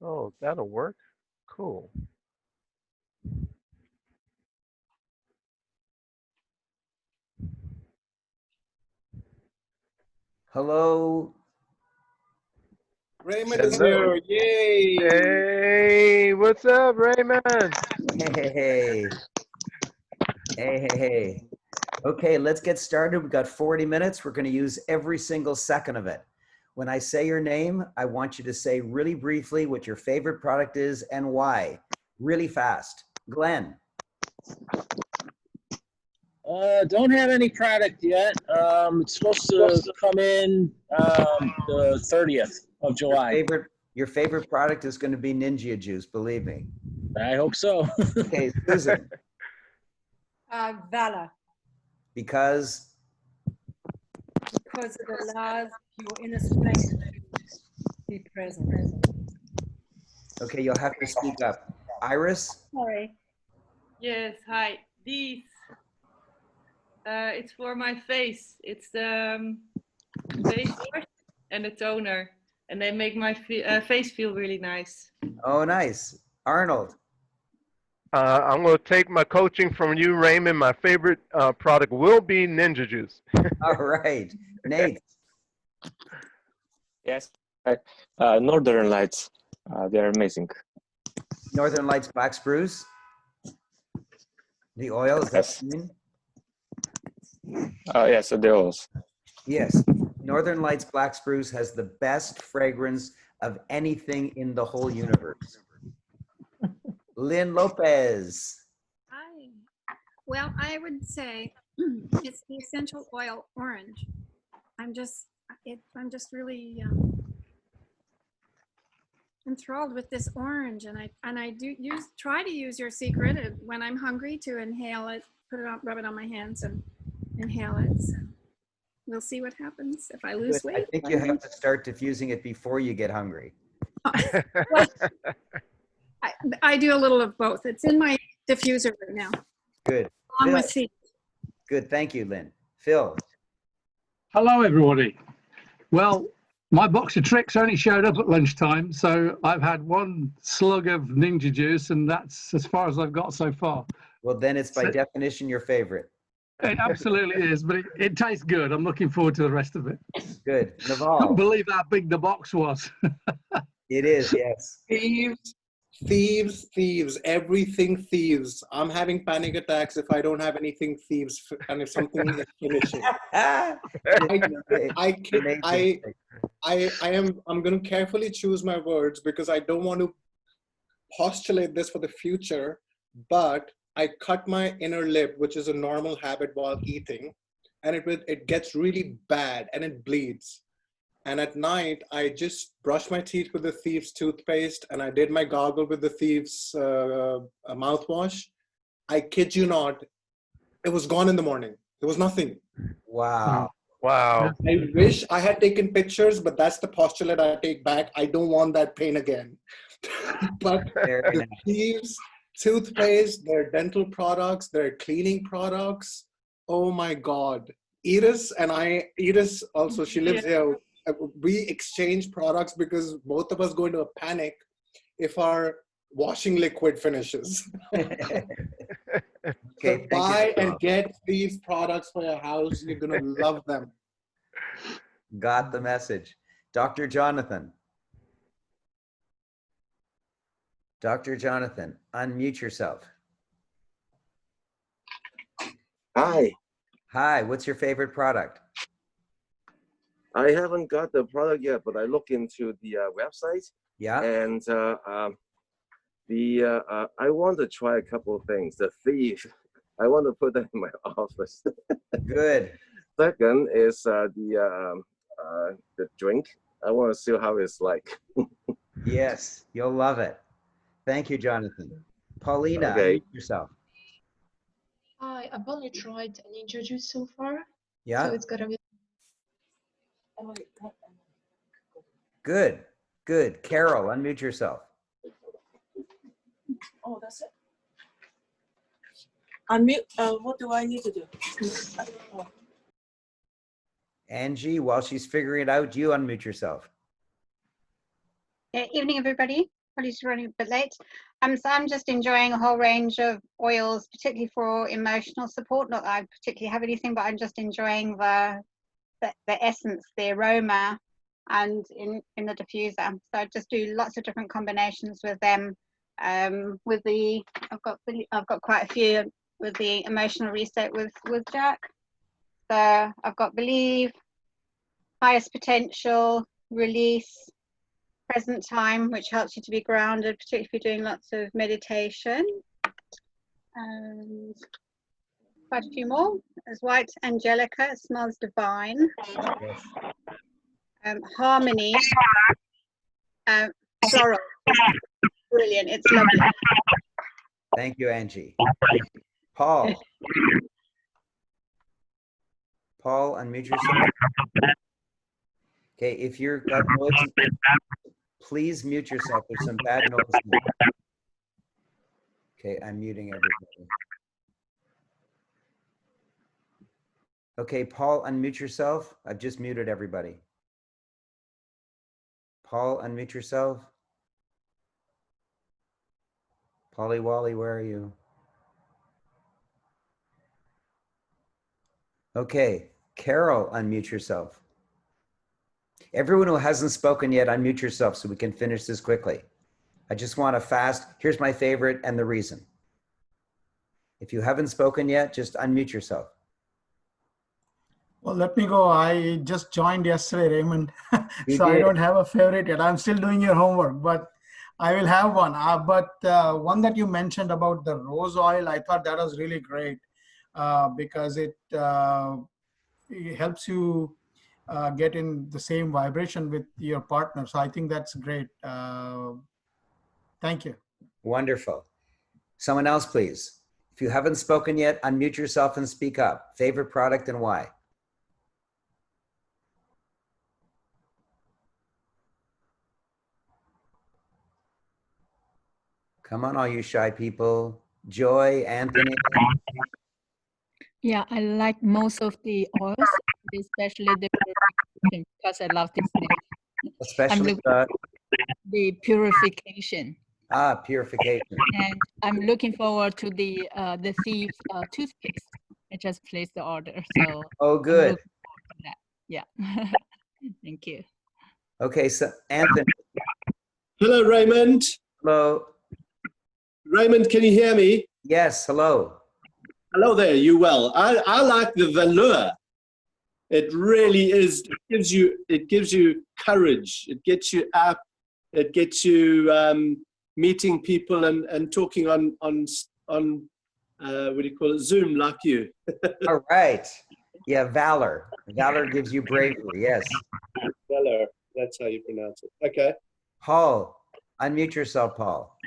Oh, that'll work. Cool. Hello. Raymond is here. Yay! Hey, what's up, Raymond? Hey. Hey. Okay, let's get started. We've got 40 minutes. We're going to use every single second of it. When I say your name, I want you to say really briefly what your favorite product is and why. Really fast. Glenn. Don't have any product yet. It's supposed to come in the 30th of July. Your favorite product is going to be Ninja Juice, believe me. I hope so. Okay, Susan. Valor. Because It allows your inner strength to be present. okay, you'll have to speak up. Iris. Sorry. Yes, hi. These. It's for my face. It's the face wash and the toner, and they make my face feel really nice. Oh, nice. Arnold. I'm going to take my coaching from you, Raymond. My favorite product will be Ninja Juice. All right. Nate. Yes. Northern Lights. They're amazing. Northern Lights Black Spruce. The oil, is that Yes. what you mean? Yes, the oils. Yes. Northern Lights Black Spruce has the best fragrance of anything in the whole universe. Lynn Lopez. Hi. Well, I would say it's the essential oil orange. I'm just really enthralled with this orange, and I try to use your secret when I'm hungry to inhale it, put it on, rub it on my hands, and inhale it. So we'll see what happens if I lose weight. I think you have to start diffusing it before you get hungry. I do a little of both. It's in my diffuser right now. Good. Along Phil. with seeds. Good. Thank you, Lynn. Phil. Hello, everybody. Well, my box of tricks only showed up at lunchtime, so I've had one slug of Ninja Juice, and that's as far as I've got so far. Well, then it's by definition your favorite. It absolutely is, but it tastes good. I'm looking forward to the rest of it. Good. Naval. Couldn't believe how big the box was. It is, yes. Thieves, everything thieves. I'm having panic attacks if I don't have anything thieves, and if something is finishing. I'm going to carefully choose my words because I don't want to postulate this for the future, but I cut my inner lip, which is a normal habit while eating, and it gets really bad and it bleeds. And at night, I just brushed my teeth with the Thieves toothpaste, and I did my gargle with the Thieves mouthwash. I kid you not, it was gone in the morning. There was nothing. Wow. Wow. I wish I had taken pictures, but that's the postulate I take back. I don't want that pain again. But the Thieves toothpaste, their dental products, their cleaning products, oh my God. Iris also, she lives here. We exchange products because both of us go into a panic if our washing liquid finishes. Okay, so buy and get these products for your house. You're going to love them. Got the message. Dr. Jonathan. Dr. Jonathan, unmute yourself. Hi. Hi, what's your favorite product? I haven't got the product yet, but I look into the website. Yeah. And I want to try a couple of things. The Thief, I want to put that in my office. Good. Second is the drink. I want to see how it's like. Yes, you'll love it. Thank you, Jonathan. Paulina, Okay. unmute yourself. Hi, I've only tried Ninja Juice so far. Yeah. So it's gonna be. Good. Good. Carol, unmute yourself. Oh, that's it. Unmute. What do I need to do? Oh. Angie, while she's figuring it out, you unmute yourself. Evening, everybody. Apologies for running a bit late. So I'm just enjoying a whole range of oils, particularly for emotional support. Not that I particularly have anything, but I'm just enjoying the essence, the aroma, and in the diffuser. So I just do lots of different combinations with them. With the I've got quite a few with the emotional reset with Jack. So I've got believe, highest potential, release, present time, which helps you to be grounded, particularly if you're doing lots of meditation. And quite a few more. There's white angelica, it smells divine. Harmony, floral, brilliant, it's lovely. Thank you, Angie. Paul. Paul, unmute yourself. Okay, if you're got noise, please mute yourself. There's some bad noise. Okay, I'm muting everybody. Okay, Paul, unmute yourself. I've just muted everybody. Paul, unmute yourself. Polly Wally, where are you? Okay, Carol, unmute yourself. Everyone who hasn't spoken yet, unmute yourself so we can finish this quickly. I just want to fast. Here's my favorite and the reason. If you haven't spoken yet, just unmute yourself. Well, let me go. I just joined yesterday, Raymond. You so did. I don't have a favorite yet. I'm still doing your homework, but I will have one. But one that you mentioned about the rose oil, I thought that was really great because it helps you get in the same vibration with your partner. So I think that's great. Thank you. Wonderful. Someone else, please. If you haven't spoken yet, unmute yourself and speak up. Favorite product and why? Come on, all you shy people. Joy, Anthony. Yeah, I like most of the oils, especially the purification, because I love this name. Especially the purification. Ah, purification. And I'm looking forward to the Thieves toothpaste. I just placed the order, so. Oh, good. Yeah. Thank you. Okay, so Anthony. Hello, Raymond. Hello. Raymond, can you hear me? Yes, hello. Hello there, you well. I like the velour. It really is, it gives you courage. It gets you up, it gets you meeting people and talking on what do you call it, Zoom like you. All right. Yeah, valor. Valor gives you bravery, yes. Velour, that's how you pronounce it. Okay. Paul, unmute yourself, Paul.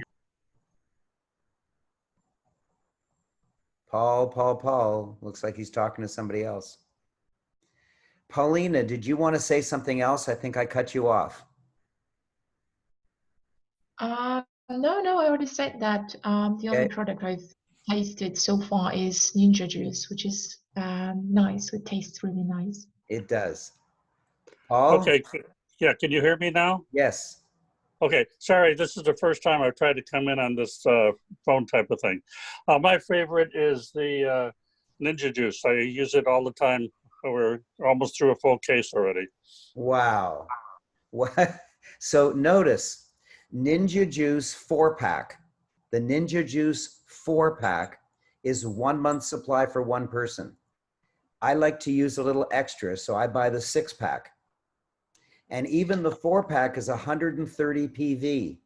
Paul. Looks like he's talking to somebody else. Paulina, did you want to say something else? I think I cut you off. No, I already said that. The only product I've tasted so far is Ninja Juice, which is nice. It tastes really nice. It does. Paul? Okay, yeah, can you hear me now? Yes. Okay, sorry, this is the first time I've tried to come in on this phone type of thing. My favorite is the Ninja Juice. I use it all the time. We're almost through a full case already. Wow. What? So notice, Ninja Juice 4-pack. The Ninja Juice 4-pack is 1 month supply for one person. I like to use a little extra, so I buy the 6-pack. And even the 4-pack is 130 PV,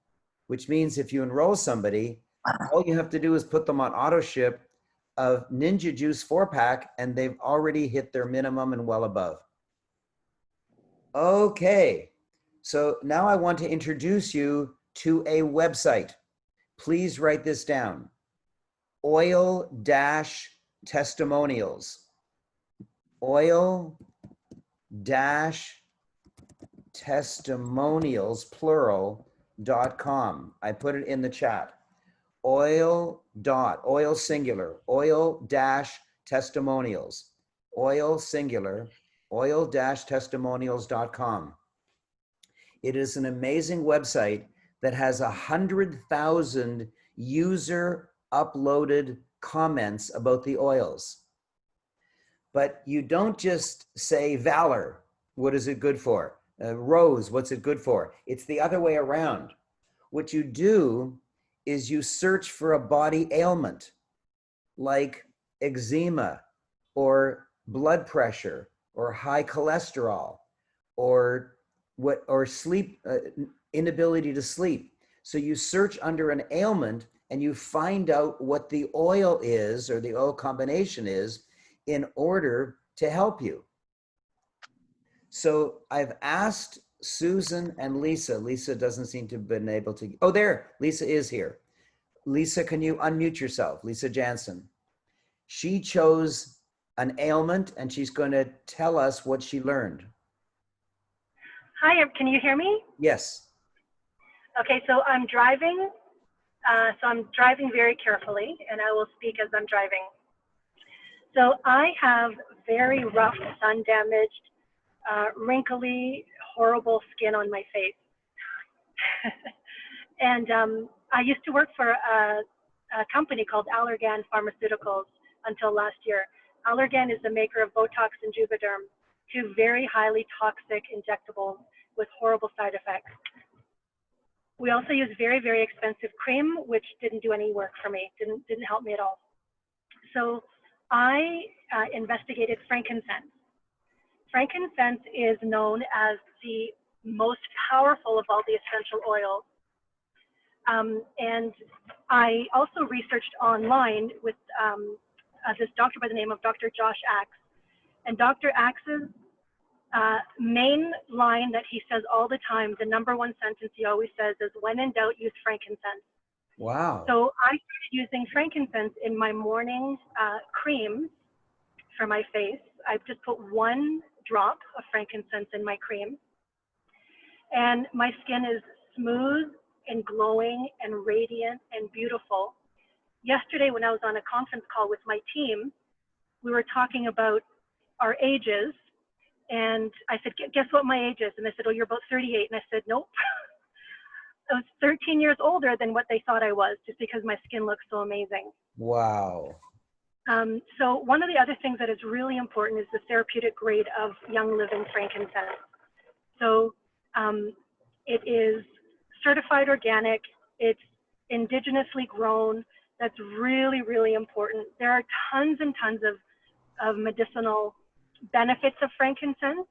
which means if you enroll somebody, all you have to do is put them on auto ship of Ninja Juice 4-pack, and they've already hit their minimum and well above. Okay, so now I want to introduce you to a website. Please write this down. Oil-testimonials. Oil-testimonials, plural.com. I put it in the chat. Oil singular, oil-testimonials, oil singular, oil-testimonials.com. It is an amazing website that has 100,000 user uploaded comments about the oils. But you don't just say valor, what is it good for? Rose, what's it good for? It's the other way around. What you do is you search for a body ailment like eczema or blood pressure or high cholesterol or sleep inability to sleep. So you search under an ailment and you find out what the oil is or the oil combination is in order to help you. So I've asked Susan and Lisa. Lisa doesn't seem to have been able to. Oh, there, Lisa is here. Lisa, can you unmute yourself? Lisa Jansen. She chose an ailment and she's going to tell us what she learned. Hi, can you hear me? Yes. Okay, so I'm driving. So I'm driving very carefully and I will speak as I'm driving. So I have very rough, sun damaged, wrinkly, horrible skin on my face. And I used to work for a company called Allergan Pharmaceuticals until last year. Allergan is the maker of Botox and Juvederm, two very highly toxic injectables with horrible side effects. We also use very, very expensive cream, which didn't do any work for me, didn't help me at all. So I investigated frankincense. Frankincense is known as the most powerful of all the essential oils. And I also researched online with this doctor by the name of Dr. Josh Axe. And Dr. Axe's main line that he says all the time, the number one sentence he always says is, when in doubt, use frankincense. Wow. So I started using frankincense in my morning cream for my face. I just put one drop of frankincense in my cream. And my skin is smooth and glowing and radiant and beautiful. Yesterday, when I was on a conference call with my team, we were talking about our ages. And I said, guess what my age is? And they said, oh, you're about 38. And I said, nope. I was 13 years older than what they thought I was, just because my skin looks so amazing. Wow. So one of the other things that is really important is the therapeutic grade of Young Living frankincense. So it is certified organic. It's indigenously grown. That's really, really important. There are tons and tons of medicinal benefits of frankincense.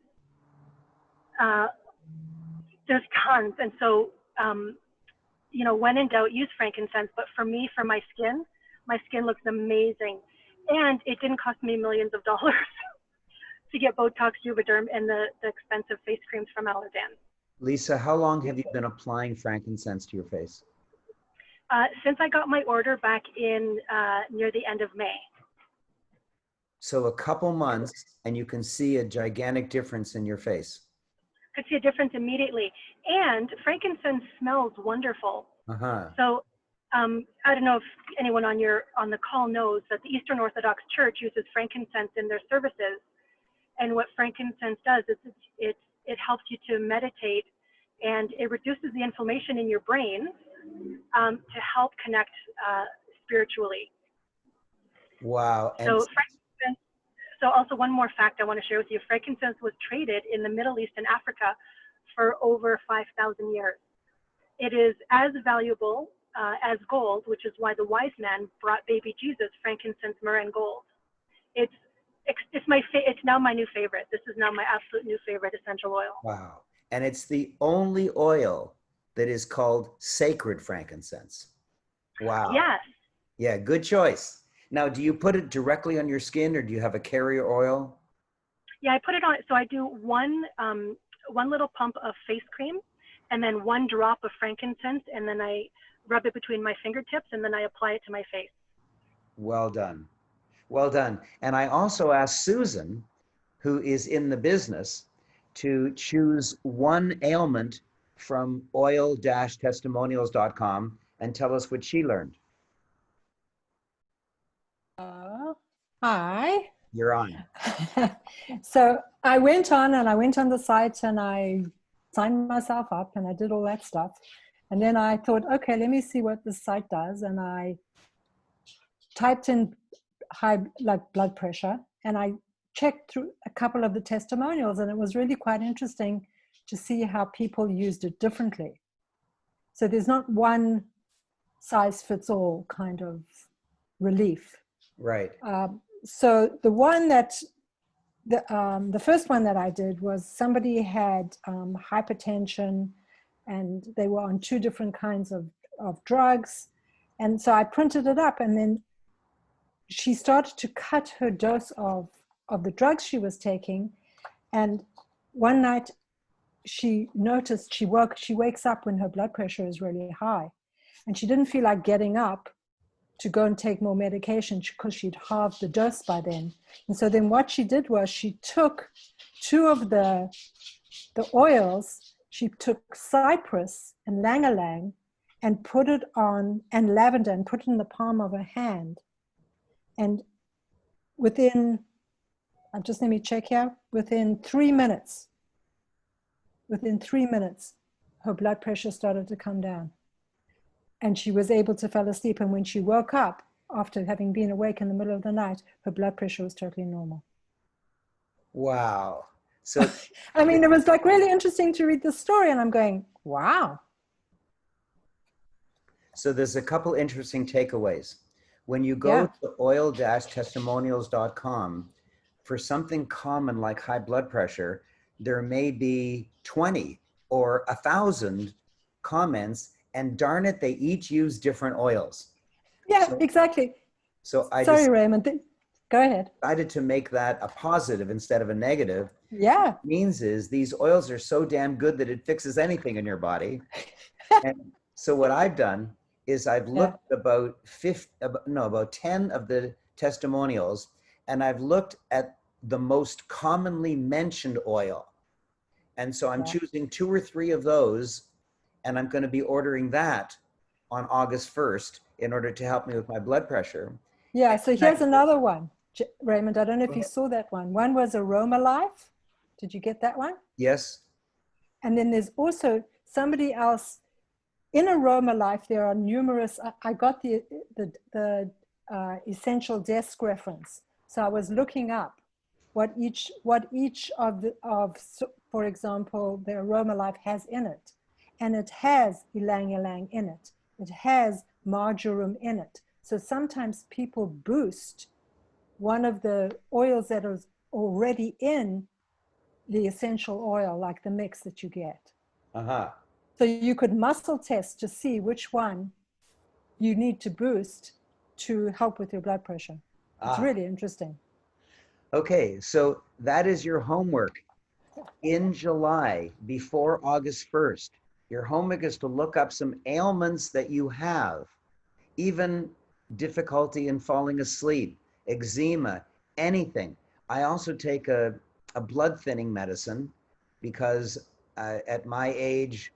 There's tons. And so, you know, when in doubt, use frankincense. But for me, for my skin looks amazing. And it didn't cost me millions of dollars to get Botox, Juvederm, and the expensive face creams from Allergan. Lisa, how long have you been applying frankincense to your face? Since I got my order back in near the end of May. So a couple months, and you can see a gigantic difference in your face. Could see a difference immediately. And frankincense smells wonderful. Uh-huh. So I don't know if anyone on the call knows that the Eastern Orthodox Church uses frankincense in their services. And what frankincense does is it helps you to meditate, and it reduces the inflammation in your brain to help connect spiritually. Wow. And so also one more fact I want to share with you. Frankincense was traded in the Middle East and Africa for over 5,000 years. It is as valuable as gold, which is why the wise man brought baby Jesus frankincense, myrrh, and gold. It's now my new favorite. This is now my absolute new favorite essential oil. wow. And it's the only oil that is called sacred frankincense. Wow. Yes. Yeah, good choice. Now, do you put it directly on your skin, or do you have a carrier oil? Yeah, I put it on. So I do one little pump of face cream, and then one drop of frankincense, and then I rub it between my fingertips, and then I apply it to my face. Well done. Well done. And I also asked Susan, who is in the business, to choose one ailment from oil-testimonials.com and tell us what she learned. Hi. You're on. So I went on the site and I signed myself up and I did all that stuff. And then I thought, okay, let me see what this site does. And I typed in high blood pressure, and I checked through a couple of the testimonials, and it was really quite interesting to see how people used it differently. So there's not one size fits all kind of relief. Right. So the one that the first one that I did was somebody had hypertension, and they were on 2 different kinds of drugs. And so I printed it up, and then she started to cut her dose of the drugs she was taking. And one night she noticed she wakes up when her blood pressure is really high, and she didn't feel like getting up to go and take more medication because she'd halved the dose by then. And so then what she did was she took 2 of the oils. She took cypress and lang-a-lang and put it on, and lavender, and put it in the palm of her hand. And within, just let me check here, within 3 minutes, her blood pressure started to come down. And she was able to fall asleep. And when she woke up, after having been awake in the middle of the night, her blood pressure was totally normal. Wow. So, I mean, it was like really interesting to read the story, and I'm going, wow. So there's a couple interesting takeaways. When you go to oil-testimonials.com, for something common like high blood pressure, there may be 20 or 1,000 comments, and darn it, they each use different oils. Yeah, exactly. So Sorry, Raymond, go ahead. Decided to make that a positive instead of a negative. Yeah. What it means is these oils are so damn good that it fixes anything in your body. And so what I've done is I've looked about 10 of the testimonials, and I've looked at the most commonly mentioned oil. And so I'm choosing 2 or 3 of those, and I'm going to be ordering that on August 1st in order to help me with my blood pressure. Yeah, so here's another one, Raymond. I don't know if you saw that one. One was Aroma Life. Did you get that one? Yes. And then there's also somebody else. In Aroma Life, there are numerous, I got the essential desk reference. So I was looking up what each of for example, the Aroma Life has in it. And it has ylang-ylang in it. It has marjoram in it. So sometimes people boost one of the oils that is already in the essential oil, like the mix that you get. Uh-huh. So you could muscle test to see which one you need to boost to help with your blood pressure. It's really interesting. Okay, so that is your homework. In July, before August 1st, your homework is to look up some ailments that you have, even difficulty in falling asleep, eczema, anything. I also take a blood thinning medicine because at my age,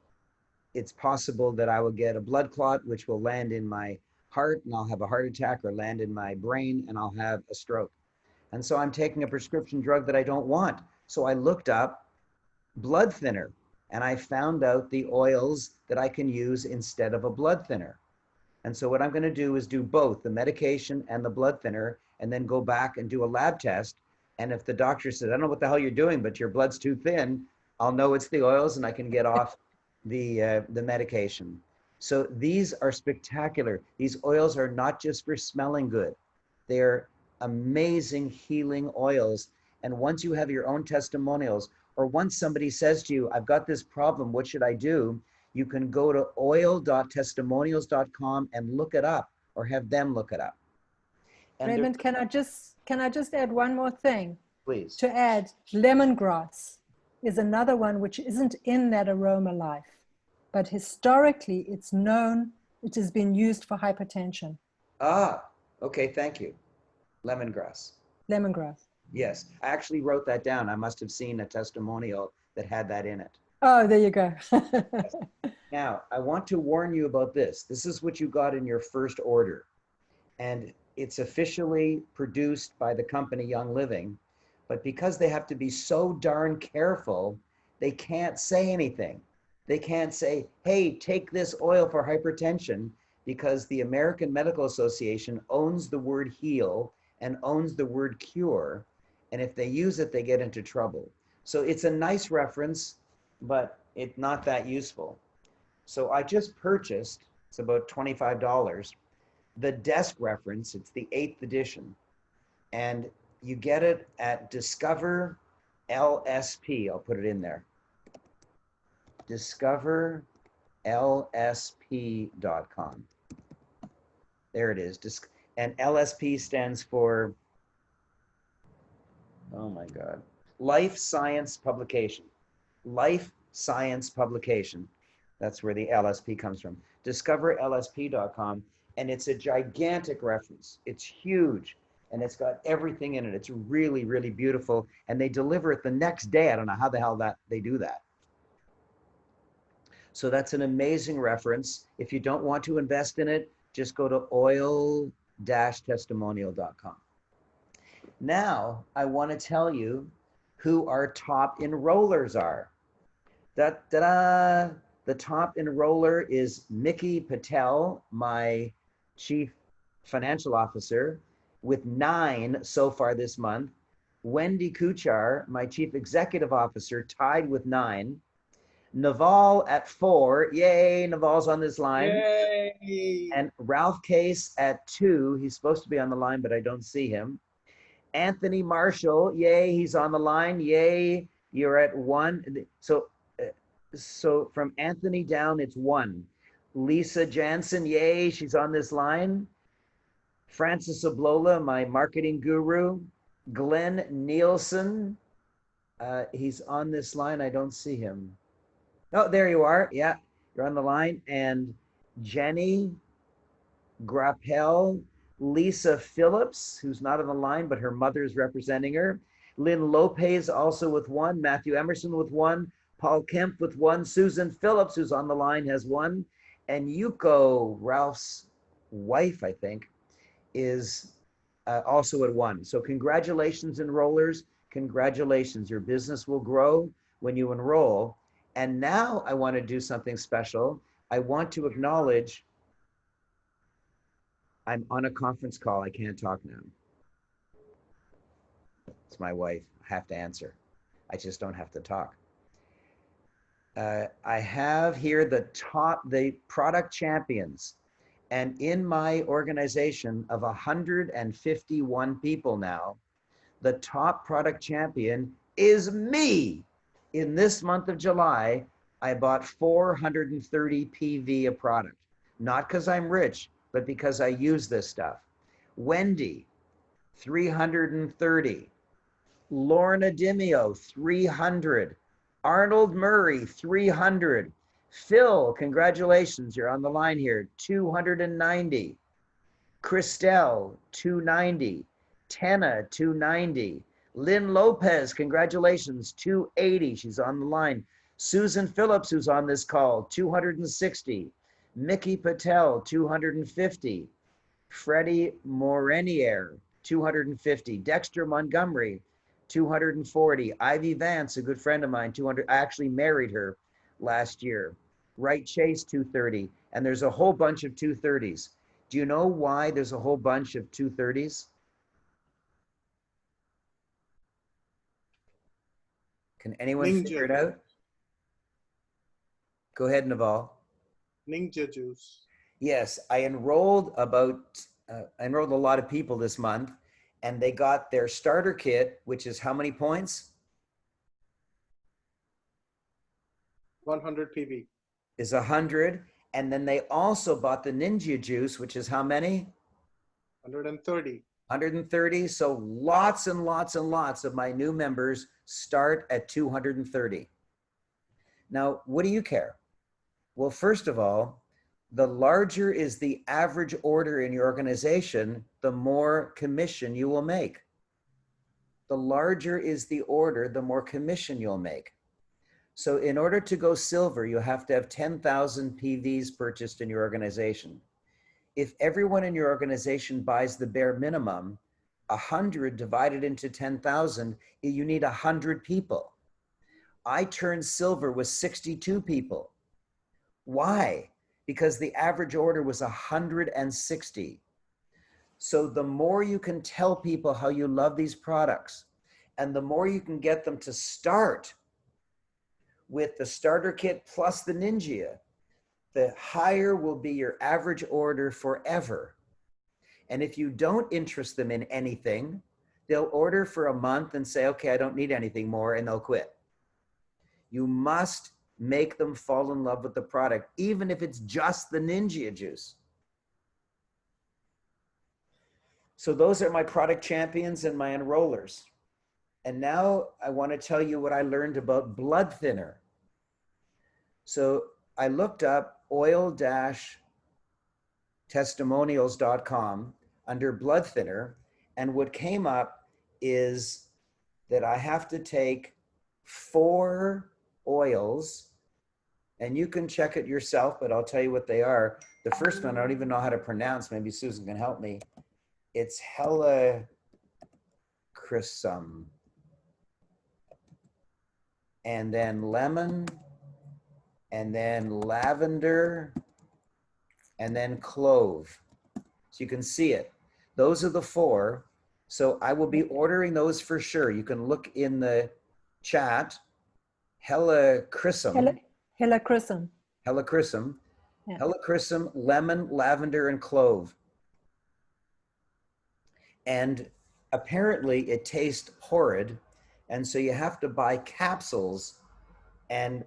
it's possible that I will get a blood clot, which will land in my heart, and I'll have a heart attack, or land in my brain, and I'll have a stroke. And so I'm taking a prescription drug that I don't want. So I looked up blood thinner, and I found out the oils that I can use instead of a blood thinner. And so what I'm going to do is do both the medication and the blood thinner, and then go back and do a lab test. And if the doctor says, I don't know what the hell you're doing, but your blood's too thin, I'll know it's the oils, and I can get off the medication. So these are spectacular. These oils are not just for smelling good. They're amazing healing oils. And once you have your own testimonials, or once somebody says to you, I've got this problem, what should I do? You can go to oil.testimonials.com and look it up, or have them look it up. And Raymond, can I just add one more thing? Please. To add, lemongrass is another one which isn't in that Aroma Life, but historically it's known, it has been used for hypertension. Ah, okay, thank you. Lemongrass. Lemongrass. Yes, I actually wrote that down. I must have seen a testimonial that had that in it. Oh, there you go. Now, I want to warn you about this. This is what you got in your first order. And it's officially produced by the company Young Living, but because they have to be so darn careful, they can't say anything. They can't say, hey, take this oil for hypertension, because the American Medical Association owns the word heal and owns the word cure. And if they use it, they get into trouble. So it's a nice reference, but it's not that useful. So I just purchased, it's about $25, the desk reference. It's the 8th edition. And you get it at Discover LSP. I'll put it in there. DiscoverLSP.com. There it is. And LSP stands for, oh my God, Life Science Publication. Life Science Publication. That's where the LSP comes from. DiscoverLSP.com. And it's a gigantic reference. It's huge. And it's got everything in it. It's really, really beautiful. And they deliver it the next day. I don't know how the hell they do that. So that's an amazing reference. If you don't want to invest in it, just go to oil-testimonial.com. Now, I want to tell you who our top enrollers are. Da-da-da! The top enroller is Mickey Patel, my Chief Financial Officer, with 9 so far this month. Wendy Kuchar, my Chief Executive Officer, tied with 9. Naval at 4. Yay, Naval's on this line. Yay! And Ralph Case at 2. He's supposed to be on the line, but I don't see him. Anthony Marshall, yay, he's on the line. Yay, you're at 1. So from Anthony down, it's 1. Lisa Jansen, yay, she's on this line. Francis Oblola, my marketing guru. Glenn Nielsen, he's on this line. I don't see him. Oh, there you are. Yeah, you're on the line. And Jenny Grappel, Lisa Phillips, who's not on the line, but her mother's representing her. Lynn Lopez also with 1. Matthew Emerson with 1. Paul Kemp with 1. Susan Phillips, who's on the line, has 1. And Yuko, Ralph's wife, I think, is also at 1. So congratulations, enrollers. Congratulations. Your business will grow when you enroll. And now I want to do something special. I want to acknowledge I'm on a conference call. I can't talk now. It's my wife. I have to answer. I just don't have to talk. I have here the product champions. And in my organization of 151 people now, the top product champion is me. In this month of July, I bought 430 PV of product. Not because I'm rich, but because I use this stuff. Wendy, 330. Lorna Dimio, 300. Arnold Murray, 300. Phil, congratulations, you're on the line here, 290. Christelle, 290. Tenna, 290. Lynn Lopez, congratulations, 280. She's on the line. Susan Phillips, who's on this call, 260. Mickey Patel, 250. Freddie Morenier, 250. Dexter Montgomery, 240. Ivy Vance, a good friend of mine, 200. I actually married her last year. Wright Chase, 230. And there's a whole bunch of 230s. Do you know why there's a whole bunch of 230s? Can anyone figure it out? Go ahead, Naval. Ninja juice. Yes, I enrolled a lot of people this month, and they got their starter kit, which is how many points? 100 PV. Is 100. And then they also bought the Ninja Juice, which is how many? 130. 130. So lots and lots and lots of my new members start at 230. Now, what do you care? Well, first of all, the larger is the average order in your organization, the more commission you will make. The larger is the order, the more commission you'll make. So in order to go silver, you have to have 10,000 PVs purchased in your organization. If everyone in your organization buys the bare minimum, 100 divided into 10,000, you need 100 people. I turned silver with 62 people. Why? Because the average order was 160. So the more you can tell people how you love these products, and the more you can get them to start with the starter kit plus the Ninja, the higher will be your average order forever. And if you don't interest them in anything, they'll order for a month and say, okay, I don't need anything more, and they'll quit. You must make them fall in love with the product, even if it's just the Ninja juice. So those are my product champions and my enrollers. And now I want to tell you what I learned about blood thinner. So I looked up oil-testimonials.com under blood thinner, and what came up is that I have to take 4 oils, and you can check it yourself, but I'll tell you what they are. The first one, I don't even know how to pronounce. Maybe Susan can help me. It's Helichrysum. And then lemon, and then lavender, and then clove. So you can see it. Those are the 4. So I will be ordering those for sure. You can look in the chat. Helichrysum. Helichrysum. Helichrysum. Yeah. Helichrysum, lemon, lavender, and clove. And apparently it tastes horrid. And so you have to buy capsules and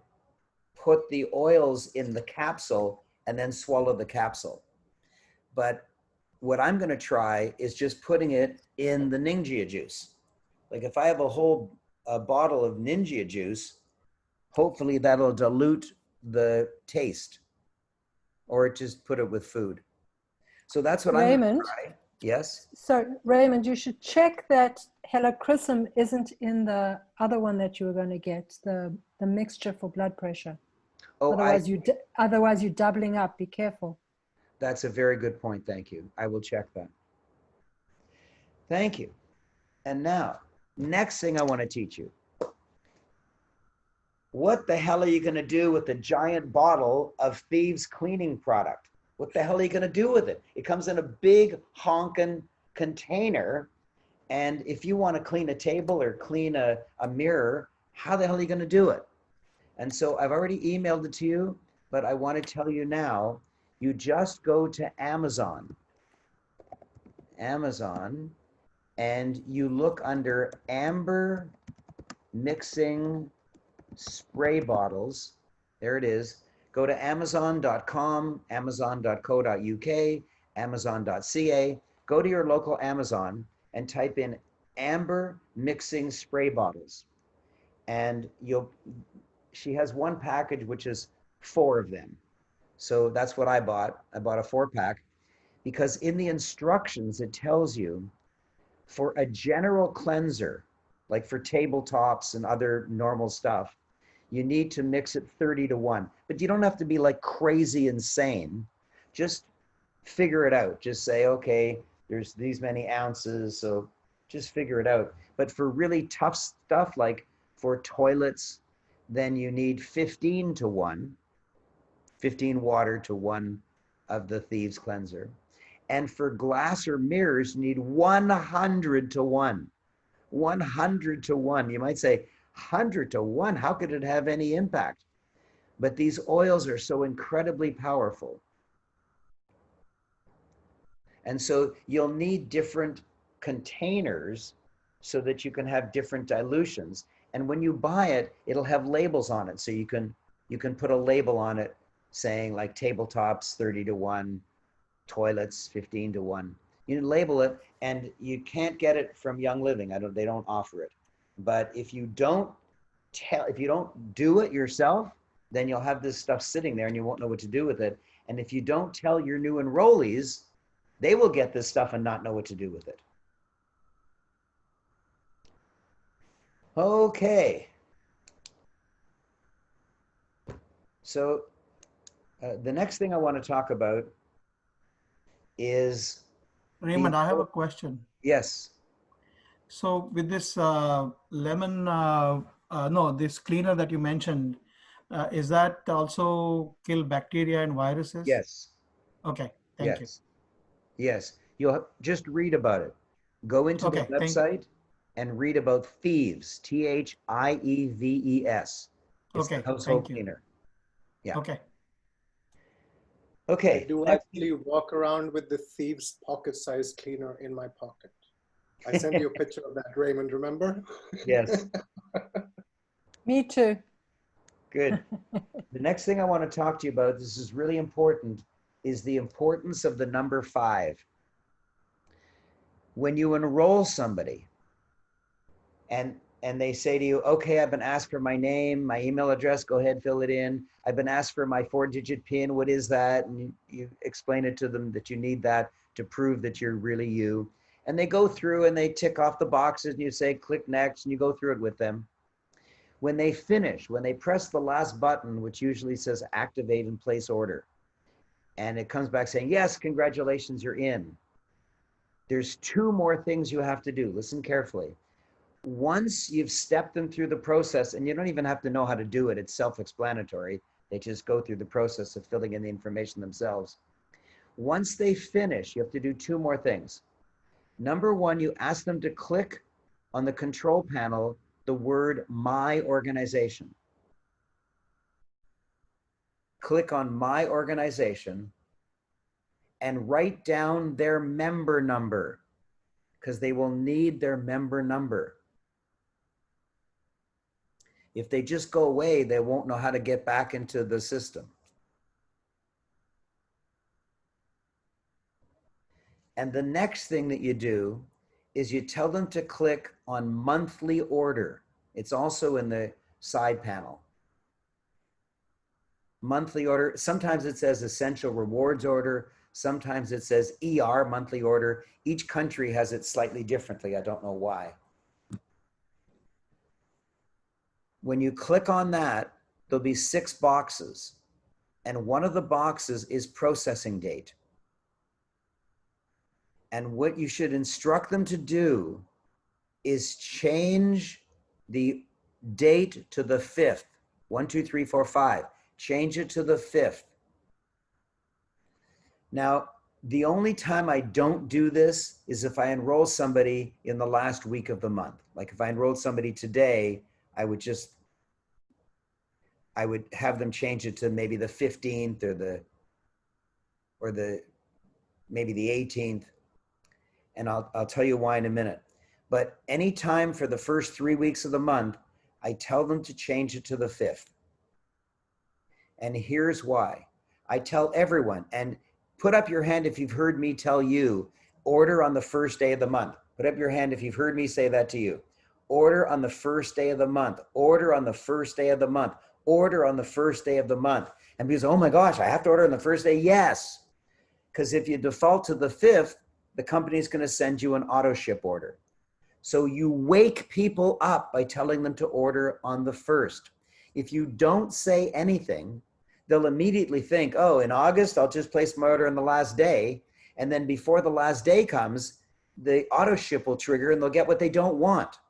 put the oils in the capsule and then swallow the capsule. But what I'm going to try is just putting it in the Ninja juice. Like if I have a whole bottle of Ninja juice, hopefully that'll dilute the taste, or just put it with food. So that's what I'm going to try. Yes? So Raymond, you should check that Helichrysum isn't in the other one that you were going to get, the mixture for blood pressure. Oh, otherwise you're doubling up. Be careful. That's a very good point. Thank you. I will check that. Thank you. And now, next thing I want to teach you. What the hell are you going to do with the giant bottle of Thieves cleaning product? What the hell are you going to do with it? It comes in a big honking container. And if you want to clean a table or clean a mirror, how the hell are you going to do it? And so I've already emailed it to you, but I want to tell you now, you just go to Amazon, and you look under amber mixing spray bottles. There it is. Go to amazon.com, amazon.co.uk, amazon.ca. Go to your local Amazon and type in amber mixing spray bottles. And she has one package, which is 4 of them. So that's what I bought. I bought a 4-pack because in the instructions, it tells you for a general cleanser, like for tabletops and other normal stuff, you need to mix it 30-1. But you don't have to be like crazy insane. Just figure it out. Just say, okay, there's these many ounces, so just figure it out. But for really tough stuff, like for toilets, then you need 15-1, 15 water to 1 of the Thieves cleanser. And for glass or mirrors, you need 100-1. 100-1. You might say, 100-1, how could it have any impact? But these oils are so incredibly powerful. And so you'll need different containers so that you can have different dilutions. And when you buy it, it'll have labels on it. So you can put a label on it saying like tabletops 30-1, toilets 15-1. You label it, and you can't get it from Young Living. They don't offer it. But if you don't do it yourself, then you'll have this stuff sitting there and you won't know what to do with it. And if you don't tell your new enrollees, they will get this stuff and not know what to do with it. Okay. So the next thing I want to talk about is... Raymond, I have a question. Yes. So with this this cleaner that you mentioned, Is that also kill bacteria and viruses? Yes. Okay, thank you. Yes. You'll just read about it. Go into the Okay, website and read about Thieves, Thieves. It's Okay, the household thank you. cleaner. Yeah. Okay. I Okay. do actually walk around with the Thieves pocket-sized cleaner in my pocket. I sent you a picture of that, Raymond, remember? Yes. Me too. Good. The next thing I want to talk to you about, this is really important, is the importance of the number 5. When you enroll somebody and they say to you, okay, I've been asked for my name, my email address, go ahead, fill it in. I've been asked for my 4-digit PIN, what is that? And you explain it to them that you need that to prove that you're really you. And they go through and they tick off the boxes and you say, click next, and you go through it with them. When they finish, when they press the last button, which usually says activate and place order, and it comes back saying, yes, congratulations, you're in. There's 2 more things you have to do. Listen carefully. Once you've stepped them through the process, and you don't even have to know how to do it, it's self-explanatory. They just go through the process of filling in the information themselves. Once they finish, you have to do 2 more things. Number 1, you ask them to click on the control panel the word My Organization. Click on My Organization and write down their member number, because they will need their member number. If they just go away, they won't know how to get back into the system. And the next thing that you do is you tell them to click on monthly order. It's also in the side panel. Monthly order, sometimes it says essential rewards order, sometimes it says ER monthly order. Each country has it slightly differently. I don't know why. When you click on that, there'll be 6 boxes, and one of the boxes is processing date. And what you should instruct them to do is change the date to the 5th. 1, 2, 3, 4, 5. Change it to the 5th. Now, the only time I don't do this is if I enroll somebody in the last week of the month. Like if I enrolled somebody today, I would have them change it to maybe the 15th or maybe the 18th. And I'll tell you why in a minute. But anytime for the first 3 weeks of the month, I tell them to change it to the 5th. And here's why. I tell everyone, and put up your hand if you've heard me tell you, order on the first day of the month. Put up your hand if you've heard me say that to you. Order on the first day of the month. Order on the first day of the month. Order on the first day of the month. And because, oh my gosh, I have to order on the first day? Yes. Because if you default to the 5th, the company is going to send you an auto ship order. So you wake people up by telling them to order on the 1st. If you don't say anything, they'll immediately think, oh, in August, I'll just place my order on the last day. And then before the last day comes, the auto ship will trigger and they'll get what they don't want.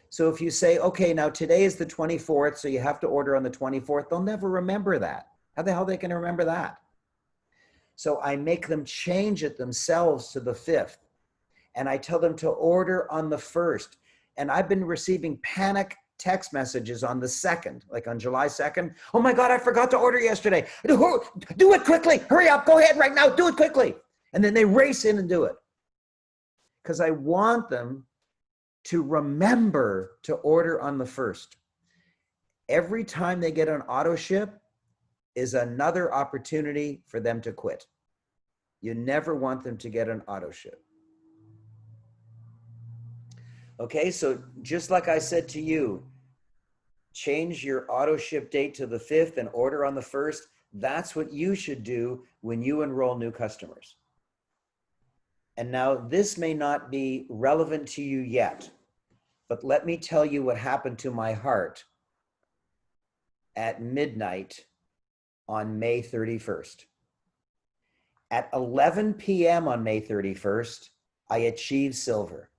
So if you say, okay, now today is the 24th, so you have to order on the 24th, they'll never remember that. How the hell are they going to remember that? So I make them change it themselves to the 5th. And I tell them to order on the 1st. And I've been receiving panic text messages on the 2nd, like on July 2nd. Oh my God, I forgot to order yesterday. Do it quickly. Hurry up. Go ahead right now. Do it quickly. And then they race in and do it. Because I want them to remember to order on the 1st. Every time they get an auto ship is another opportunity for them to quit. You never want them to get an auto ship. Okay, so just like I said to you, change your auto ship date to the 5th and order on the 1st. That's what you should do when you enroll new customers. And now this may not be relevant to you yet, but let me tell you what happened to my heart at midnight on May 31st. At 11 p.m. on May 31st, I achieved silver.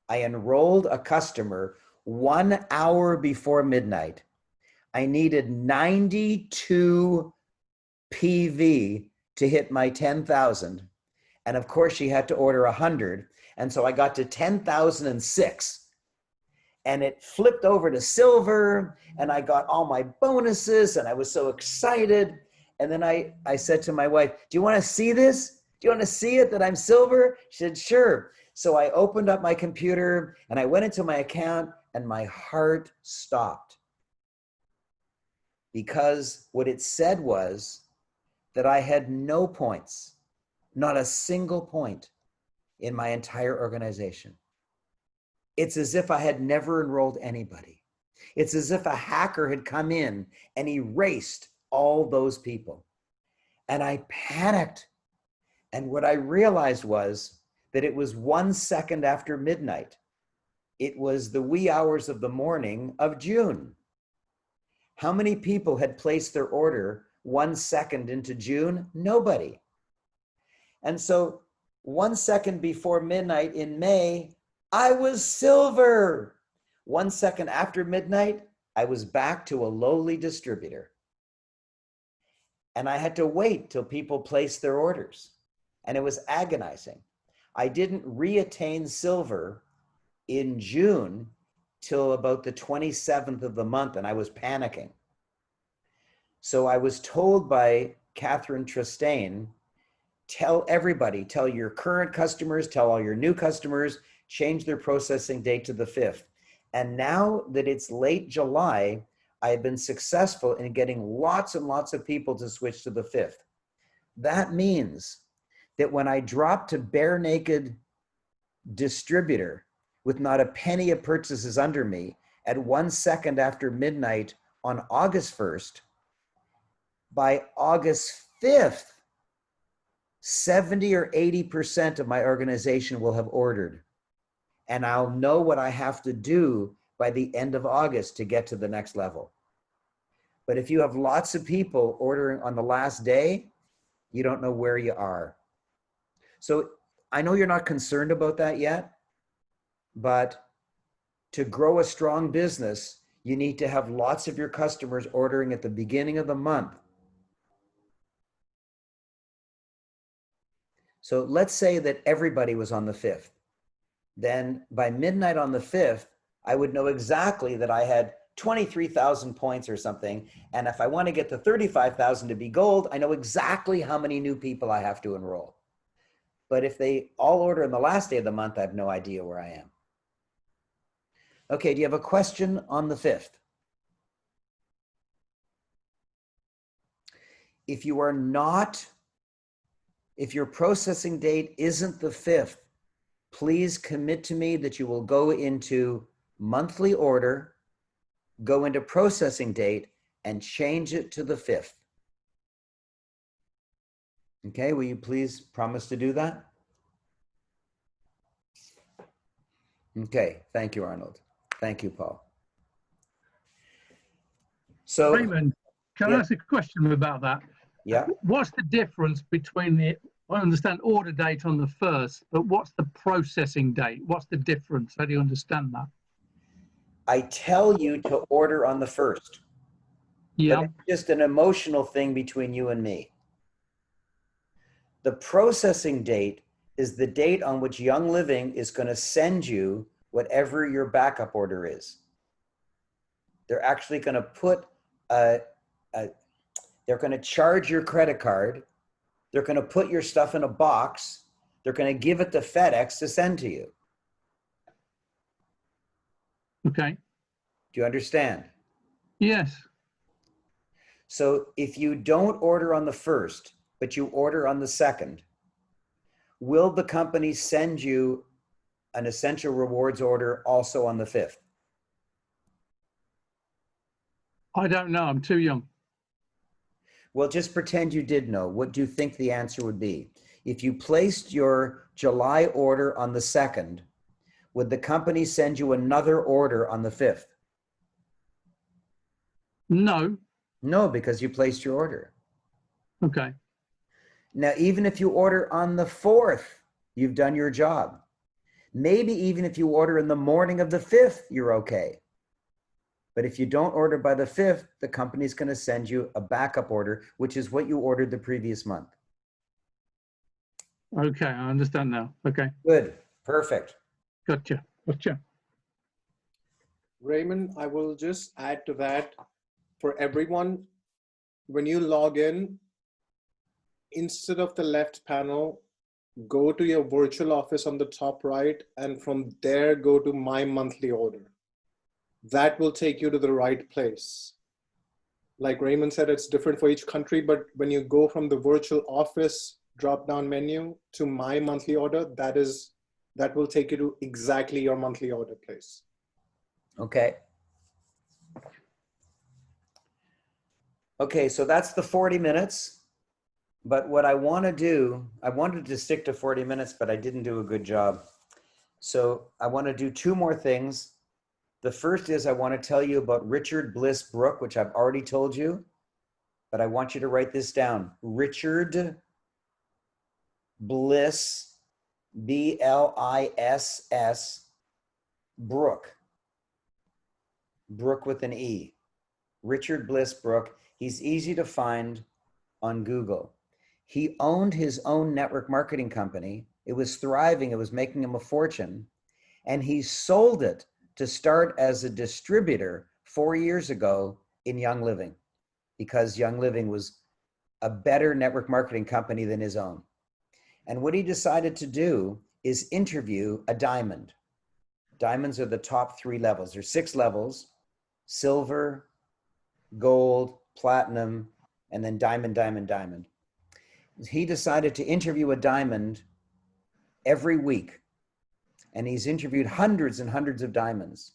I enrolled a customer 1 hour before midnight. I needed 92 PV to hit my 10,000. And of course, she had to order 100. And so I got to 10,006. And it flipped over to silver, and I got all my bonuses, and I was so excited. And then I said to my wife, do you want to see this? Do you want to see it that I'm silver? She said, sure. So I opened up my computer, and I went into my account, and my heart stopped. Because what it said was that I had no points, not a single point in my entire organization. It's as if I had never enrolled anybody. It's as if a hacker had come in and erased all those people. And I panicked. And what I realized was that it was 1 second after midnight. It was the wee hours of the morning of June. How many people had placed their order 1 second into June? Nobody. And so 1 second before midnight in May, I was silver. 1 second after midnight, I was back to a lowly distributor. And I had to wait till people placed their orders. And it was agonizing. I didn't reattain silver in June till about the 27th of the month, and I was panicking. So I was told by Catherine Tristane, tell everybody, tell your current customers, tell all your new customers, change their processing date to the 5th. And now that it's late July, I've been successful in getting lots and lots of people to switch to the 5th. That means that when I drop to bare naked distributor with not a penny of purchases under me at 1 second after midnight on August 1st, by August 5th, 70 or 80% of my organization will have ordered. And I'll know what I have to do by the end of August to get to the next level. But if you have lots of people ordering on the last day, you don't know where you are. So I know you're not concerned about that yet, but to grow a strong business, you need to have lots of your customers ordering at the beginning of the month. So let's say that everybody was on the 5th. Then by midnight on the 5th, I would know exactly that I had 23,000 points or something. And if I want to get to 35,000 to be gold, I know exactly how many new people I have to enroll. But if they all order on the last day of the month, I have no idea where I am. Okay, do you have a question on the 5th? If you are not, if your processing date isn't the 5th, please commit to me that you will go into monthly order, go into processing date, and change it to the 5th. Okay, will you please promise to do that? Okay, thank you, Arnold. Thank you, Paul. So, Raymond, can I ask a question about that? Yeah. What's the difference between the, I understand order date on the 1st, but what's the processing date? What's the difference? How do you understand that? I tell you to order on the 1st. Yeah. But it's just an emotional thing between you and me. The processing date is the date on which Young Living is going to send you whatever your backup order is. They're actually going to put they're going to charge your credit card. They're going to put your stuff in a box. They're going to give it to FedEx to send to you. Okay. Do you understand? Yes. So if you don't order on the 1st, but you order on the 2nd, will the company send you an essential rewards order also on the 5th? I don't know. I'm too young. Well, just pretend you did know. What do you think the answer would be? If you placed your July order on the 2nd, would the company send you another order on the 5th? No. No, because you placed your order. Okay. Now, even if you order on the 4th, you've done your job. Maybe even if you order in the morning of the 5th, you're okay. But if you don't order by the 5th, the company's going to send you a backup order, which is what you ordered the previous month. Okay, I understand now. Okay. Good. Perfect. Gotcha. Gotcha. Raymond, I will just add to that for everyone, when you log in, instead of the left panel, go to your virtual office on the top right, and from there, go to My Monthly Order. That will take you to the right place. Like Raymond said, it's different for each country, but when you go from the virtual office drop-down menu to My Monthly Order, that will take you to exactly your monthly order place. Okay. Okay, so that's the 40 minutes. But what I want to do, I wanted to stick to 40 minutes, but I didn't do a good job. So I want to do 2 more things. The first is I want to tell you about Richard Bliss Brooke, which I've already told you, but I want you to write this down. Richard Bliss, B-L-I-S-S, Brooke. Brooke with an E. Richard Bliss Brooke. He's easy to find on Google. He owned his own network marketing company. It was thriving. It was making him a fortune. And he sold it to start as a distributor 4 years ago in Young Living, because Young Living was a better network marketing company than his own. And what he decided to do is interview a diamond. Diamonds are the top 3 levels. There's 6 levels: silver, gold, platinum, and then diamond, diamond, diamond. He decided to interview a diamond every week. And he's interviewed hundreds and hundreds of diamonds.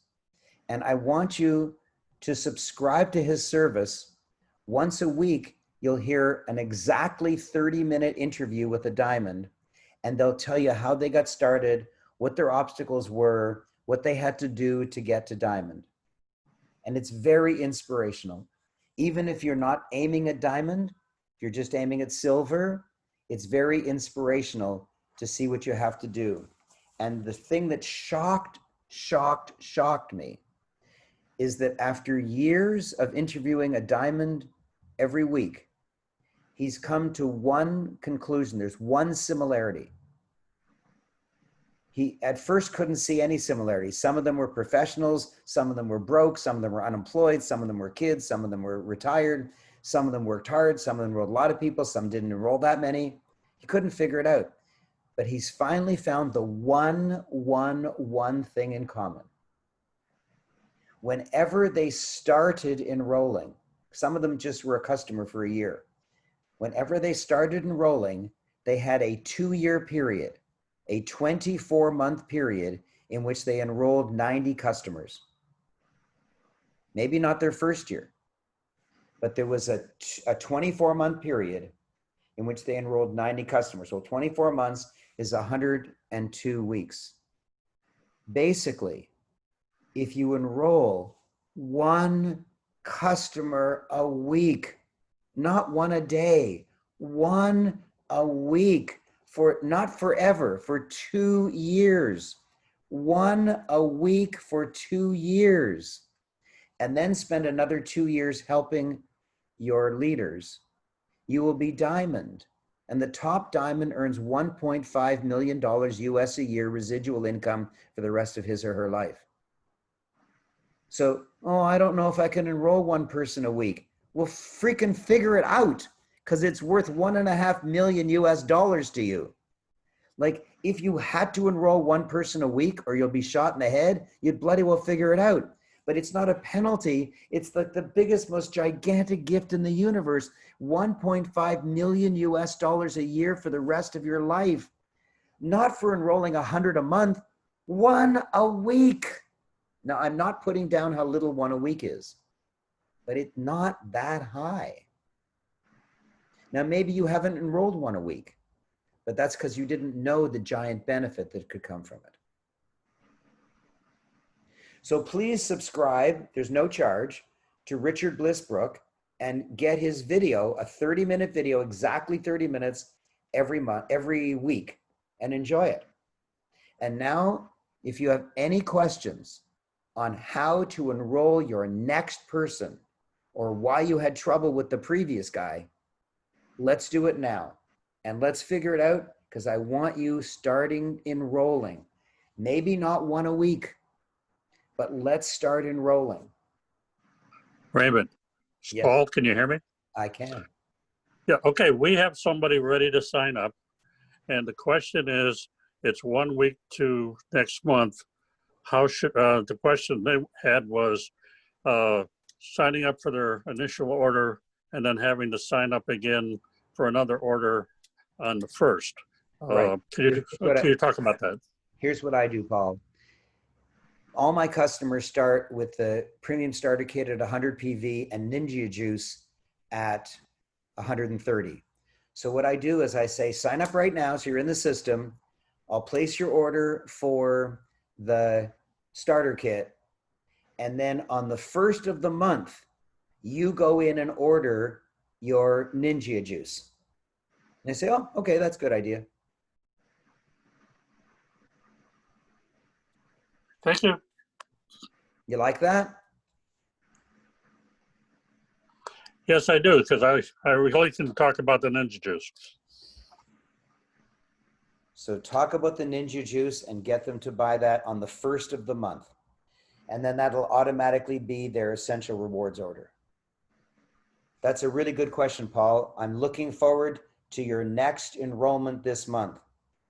And I want you to subscribe to his service. Once a week, you'll hear an exactly 30-minute interview with a diamond, and they'll tell you how they got started, what their obstacles were, what they had to do to get to diamond. And it's very inspirational. Even if you're not aiming at diamond, if you're just aiming at silver, it's very inspirational to see what you have to do. And the thing that shocked me is that after years of interviewing a diamond every week, he's come to one conclusion. There's one similarity. He at first couldn't see any similarities. Some of them were professionals, some of them were broke, some of them were unemployed, some of them were kids, some of them were retired, some of them worked hard, some of them enrolled a lot of people, some didn't enroll that many. He couldn't figure it out. But he's finally found the one thing in common. Whenever they started enrolling, some of them just were a customer for a year. Whenever they started enrolling, they had a 2-year period, a 24-month period in which they enrolled 90 customers. Maybe not their first year, but there was a 24-month period in which they enrolled 90 customers. So 24 months is 102 weeks. Basically, if you enroll 1 customer a week, not 1 a day, 1 a week, for not forever, for 2 years, 1 a week for 2 years, and then spend another 2 years helping your leaders, you will be diamond. And the top diamond earns $1.5 million US a year residual income for the rest of his or her life. So, oh, I don't know if I can enroll 1 person a week. Well, freaking figure it out, because it's worth $1.5 million US to you. Like, if you had to enroll 1 person a week or you'll be shot in the head, you'd bloody well figure it out. But it's not a penalty. It's like the biggest, most gigantic gift in the universe. $1.5 million US a year for the rest of your life. Not for enrolling 100 a month, 1 a week. Now, I'm not putting down how little 1 a week is, but it's not that high. Now, maybe you haven't enrolled 1 a week, but that's because you didn't know the giant benefit that could come from it. So please subscribe, there's no charge, to Richard Bliss Brooke and get his video, a 30-minute video, exactly 30 minutes every week, and enjoy it. And now, if you have any questions, on how to enroll your next person or why you had trouble with the previous guy, let's do it now. And let's figure it out, because I want you starting enrolling. Maybe not one a week, but let's start enrolling. Raymond, Yes. Paul, can you hear me? I can. Yeah, okay, we have somebody ready to sign up. And the question is, it's 1 week to next month. How should, the question they had was signing up for their initial order and then having to sign up again for another order on the 1st. Right. Can you talk about that? Here's what I do, Paul. All my customers start with the premium starter kit at 100 PV and Ninja Juice at 130. So what I do is I say, sign up right now. So you're in the system. I'll place your order for the starter kit. And then on the 1st of the month, you go in and order your Ninja Juice. And they say, oh, okay, that's a good idea. Thank you. You like that? Yes, I do, because I really can talk about the Ninja Juice. So talk about the Ninja Juice and get them to buy that on the 1st of the month. And then that'll automatically be their essential rewards order. That's a really good question, Paul. I'm looking forward to your next enrollment this month.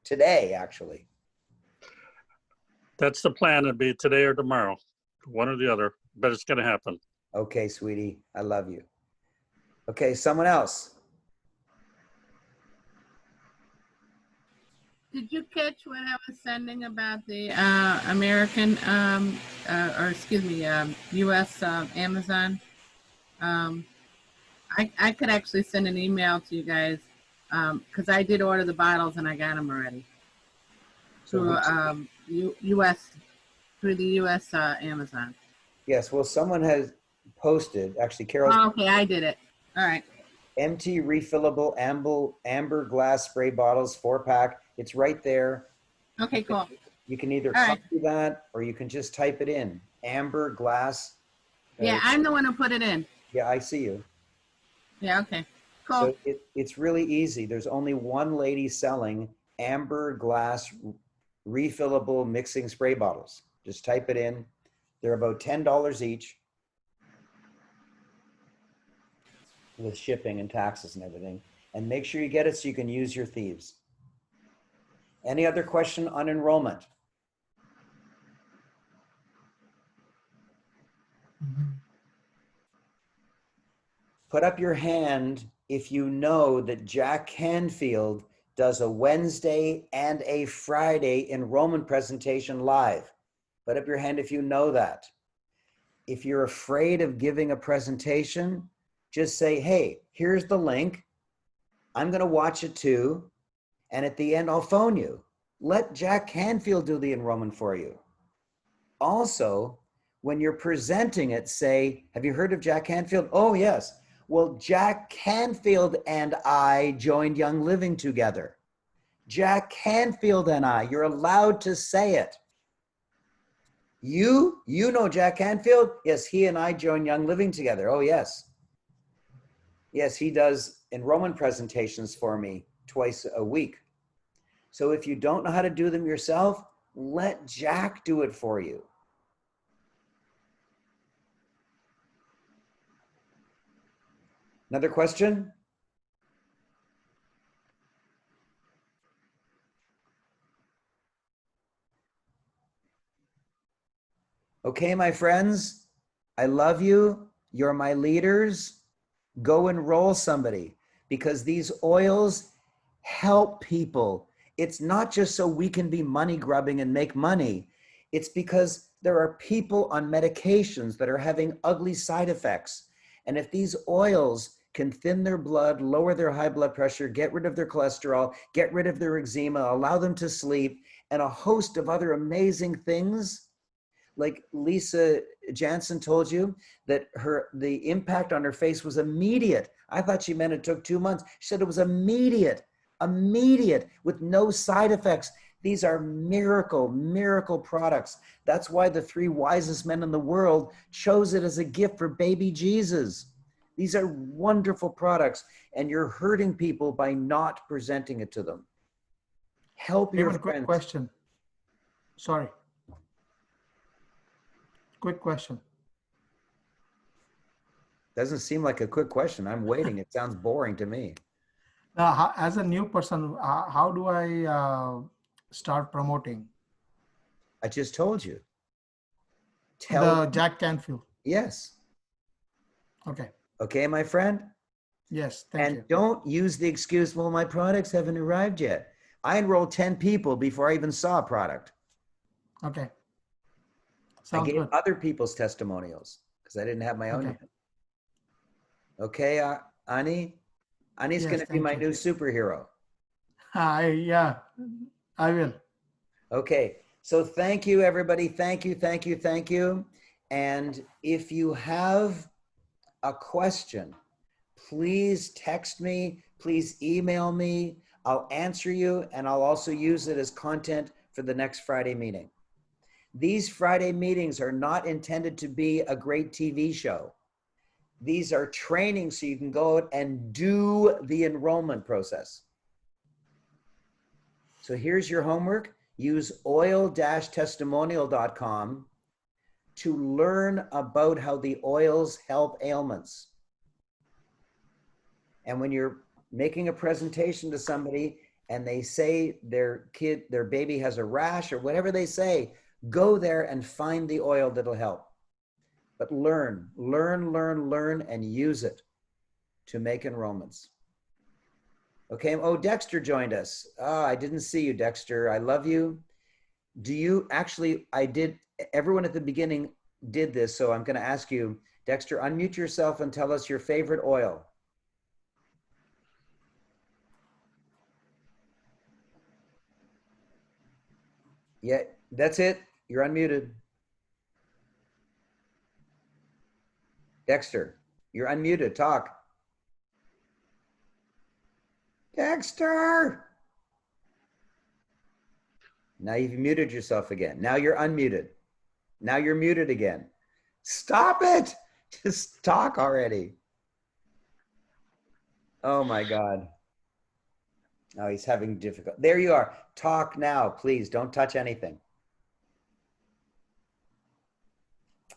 Today, actually. That's the plan. It'd be today or tomorrow, one or the other, but it's going to happen. Okay, sweetie. I love you. Okay, someone else. Did you catch what I was sending about the American, or excuse me, U.S. Amazon? I could actually send an email to you guys because I did order the bottles and I got them already through U.S. through the U.S. Amazon. Yes, well, someone has posted, actually, Carol. Oh, okay, I did it. All right. Empty refillable amber glass spray bottles, 4-pack. It's right there. Okay, cool. You can either All right. copy that or you can just type it in. Amber glass. Yeah, I'm the one who put it in. Yeah, I see you. Yeah, okay. Cool. So it's really easy. There's only one lady selling amber glass refillable mixing spray bottles. Just type it in. They're about $10 each with shipping and taxes and everything. And make sure you get it so you can use your thieves. Any other question on enrollment? Put up your hand if you know that Jack Canfield does a Wednesday and a Friday enrollment presentation live. Put up your hand if you know that. If you're afraid of giving a presentation, just say, hey, here's the link. I'm going to watch it too. And at the end, I'll phone you. Let Jack Canfield do the enrollment for you. Also, when you're presenting it, say, have you heard of Jack Canfield? Oh, yes. Well, Jack Canfield and I joined Young Living together. Jack Canfield and I, you're allowed to say it. You know Jack Canfield? Yes, he and I joined Young Living together. Oh, yes. Yes, he does enrollment presentations for me twice a week. So if you don't know how to do them yourself, let Jack do it for you. Another question? Okay, my friends, I love you. You're my leaders. Go enroll somebody because these oils help people. It's not just so we can be money grubbing and make money. It's because there are people on medications that are having ugly side effects. And if these oils can thin their blood, lower their high blood pressure, get rid of their cholesterol, get rid of their eczema, allow them to sleep, and a host of other amazing things, like Lisa Jansen told you that the impact on her face was immediate. I thought she meant it took 2 months. She said it was immediate with no side effects. These are miracle products. That's why the 3 wisest men in the world chose it as a gift for baby Jesus. These are wonderful products, and you're hurting people by not presenting it to them. Help your Raymond, quick friends. question. Sorry. Quick question. Doesn't seem like a quick question. I'm waiting. It sounds boring to me. Now, as a new person, how do I start promoting? I just told you. The Jack Canfield. Yes. Okay. Okay, my friend? Yes, thank you. And don't use the excuse, well, my products haven't arrived yet. I enrolled 10 people before I even saw a product. Okay. I Sounds gave good. other people's testimonials because I didn't have my own Okay. yet. Okay, Ani? Ani's Yes, going to be thank my you. new superhero. Yeah, I will. Okay, so thank you, everybody. Thank you. And if you have a question, please text me, please email me. I'll answer you, and I'll also use it as content for the next Friday meeting. These Friday meetings are not intended to be a great TV show. These are trainings so you can go out and do the enrollment process. So here's your homework. Use oil-testimonial.com to learn about how the oils help ailments. And when you're making a presentation to somebody and they say their baby has a rash or whatever they say, go there and find the oil that'll help. But learn, and use it to make enrollments. Okay, oh, Dexter joined us. Oh, I didn't see you, Dexter. I love you. Do you actually, everyone at the beginning did this, so I'm gonna ask you, Dexter, unmute yourself and tell us your favorite oil. Yeah, that's it. You're unmuted. Dexter, you're unmuted. Talk. Dexter! Now you've muted yourself again. Now you're unmuted. Now you're muted again. Stop it! Just talk already. Oh my God. Oh, he's having difficulty. There you are. Talk now, please. Don't touch anything.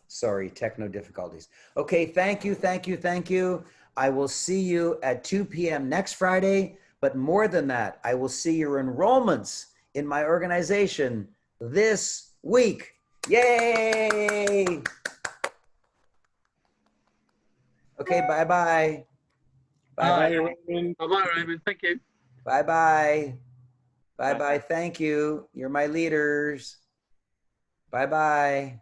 Sorry, techno difficulties. Okay, thank you. I will see you at 2 p.m. next Friday, but more than that, I will see your enrollments in my organization this week. Yay! Okay, bye-bye. Bye, Raymond. Bye-bye, Raymond. Thank you. Bye-bye. Bye-bye. Thank you. You're my leaders. Bye-bye.